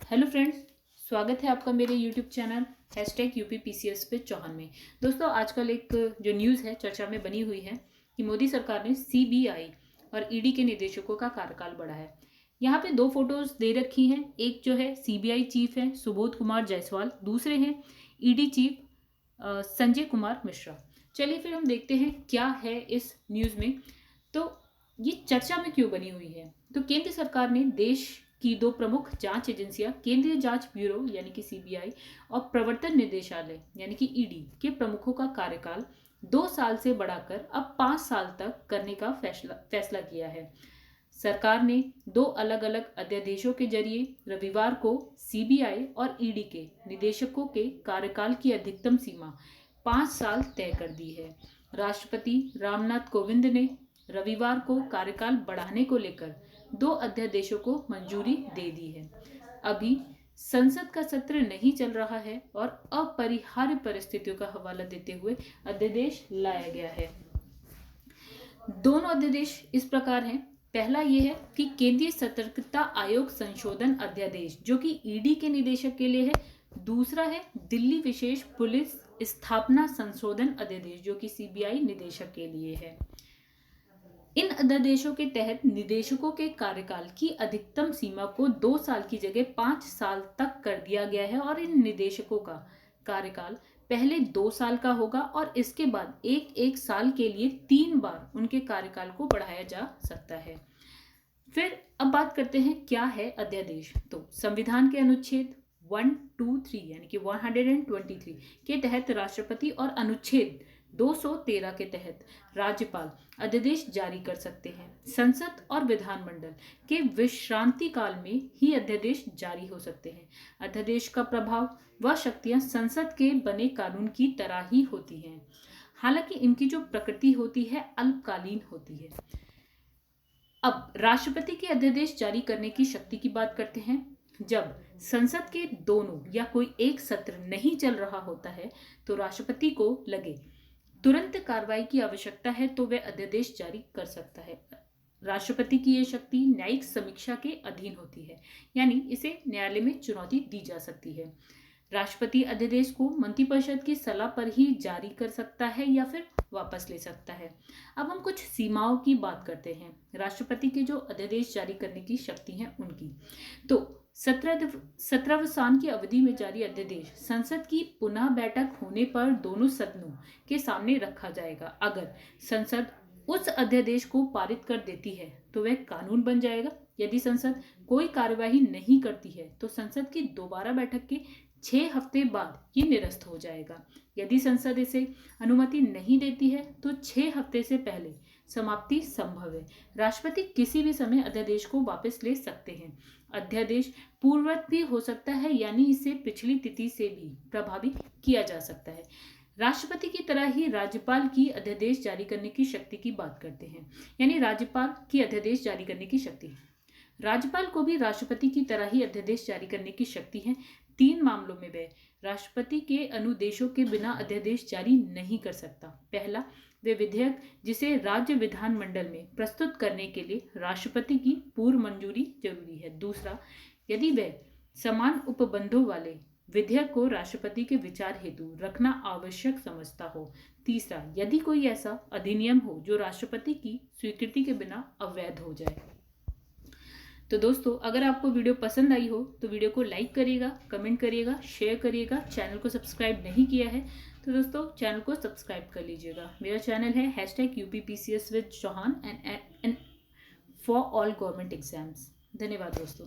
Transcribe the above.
Hello friends, स्वागत है आपका मेरे यूट्यूब चैनल #UPPCS पे चौहान में। दोस्तों, आजकल एक जो न्यूज़ है चर्चा में बनी हुई है कि मोदी सरकार ने CBI और ED के निदेशकों का कार्यकाल बढ़ाया है। यहाँ पे दो फोटोज दे रखी हैं। एक जो है CBI चीफ है सुबोध कुमार जायसवाल, दूसरे हैं ED चीफ संजय कुमार मिश्रा। चलिए फिर हम देखते हैं क्या है इस न्यूज़ में। तो ये चर्चा में क्यों बनी हुई है? तो केंद्र सरकार ने देश की दो प्रमुख जांच एजेंसियां केंद्रीय जांच ब्यूरो यानी कि CBI और प्रवर्तन निदेशालय यानी कि ED के प्रमुखों का कार्यकाल 2 साल से बढ़ाकर अब 5 साल तक करने का फैसला किया है। सरकार ने दो अलग अलग अध्यादेशों के जरिए रविवार को CBI और ED के निदेशकों के कार्यकाल की अधिकतम सीमा 5 साल तय कर दी है। राष्ट्रपति रामनाथ कोविंद ने रविवार को कार्यकाल बढ़ाने को लेकर दो अध्यादेशों को मंजूरी दे दी है। अभी संसद का सत्र नहीं चल रहा है और अपरिहार्य परिस्थितियों का हवाला देते हुए अध्यादेश लाया गया है। दोनों अध्यादेश इस प्रकार हैं। पहला यह है कि केंद्रीय सतर्कता आयोग संशोधन अध्यादेश जो कि ED के निदेशक के लिए है। दूसरा है दिल्ली विशेष पुलिस स्थापना संशोधन अध्यादेश जो कि CBI निदेशक के लिए है। इन अध्यादेशों के तहत निदेशकों के कार्यकाल की अधिकतम सीमा को 2 साल की जगह 5 साल तक कर दिया गया है और इन निदेशकों का कार्यकाल पहले 2 साल का होगा और इसके बाद एक साल के लिए 3 बार उनके कार्यकाल को बढ़ाया जा सकता है। फिर अब बात करते हैं क्या है अध्यादेश। तो संविधान के अनुच्छेद 123 यानी कि 123 के तहत राष्ट्रपति और अनुच्छेद 213 के तहत राज्यपाल अध्यादेश जारी कर सकते हैं। संसद और विधानमंडल के विश्रांति काल में ही अध्यादेश जारी हो सकते हैं। अध्यादेश का प्रभाव व शक्तियां संसद के बने कानून की तरह ही होती हैं, हालांकि इनकी जो प्रकृति होती है अल्पकालीन होती है। अब राष्ट्रपति के अध्यादेश जारी करने की शक्ति की बात करते हैं। जब संसद के दोनों या कोई एक सत्र नहीं चल रहा होता है तो राष्ट्रपति को लगे तुरंत कार्रवाई की आवश्यकता है तो वह अध्यादेश जारी कर सकता है। राष्ट्रपति की यह शक्ति न्यायिक समीक्षा के अधीन होती है, यानी इसे न्यायालय में चुनौती दी जा सकती है। राष्ट्रपति अध्यादेश को मंत्रिपरिषद की सलाह पर ही जारी कर सकता है या फिर वापस ले सकता है। अब हम कुछ सीमाओं की बात करते हैं राष्ट्रपति के जो अध्यादेश जारी करने की शक्ति है उनकी। तो 17 की अवधि में जारी अध्यादेश संसद की पुनः बैठक होने पर दोनों सदनों के सामने रखा जाएगा। अगर संसद उस अध्यादेश को पारित कर देती है तो वह कानून बन जाएगा। यदि संसद कोई कार्यवाही नहीं करती है तो संसद की दोबारा बैठक के 6 हफ्ते बाद ये निरस्त हो जाएगा। यदि संसद इसे अनुमति नहीं देती है तो 6 हफ्ते से पहले समाप्ति संभव है। राष्ट्रपति किसी भी समय अध्यादेश को वापस ले सकते हैं। अध्यादेश पूर्ववत भी हो सकता है, यानी इसे पिछली तिथि से भी प्रभावी किया जा सकता है। राष्ट्रपति की तरह ही राज्यपाल की अध्यादेश जारी करने की शक्ति की बात करते हैं, यानी राज्यपाल की अध्यादेश जारी करने की शक्ति। राज्यपाल को भी राष्ट्रपति की तरह ही अध्यादेश जारी करने की शक्ति है। 3 मामलों में वह राष्ट्रपति के अनुदेशों के बिना अध्यादेश जारी नहीं कर सकता। पहला, वे विधेयक जिसे राज्य विधानमंडल में प्रस्तुत करने के लिए राष्ट्रपति की पूर्व मंजूरी जरूरी है। दूसरा, यदि वह समान उपबंधों वाले विधेयक को राष्ट्रपति के विचार हेतु रखना आवश्यक समझता हो। तीसरा, यदि कोई ऐसा अधिनियम हो जो राष्ट्रपति की स्वीकृति के बिना अवैध हो जाए। तो दोस्तों, अगर आपको वीडियो पसंद आई हो तो वीडियो को लाइक करिएगा, कमेंट करिएगा, शेयर करिएगा। चैनल को सब्सक्राइब नहीं किया है तो दोस्तों चैनल को सब्सक्राइब कर लीजिएगा। मेरा चैनल है #UPPCS with Chauhan and for all government exams। धन्यवाद दोस्तों।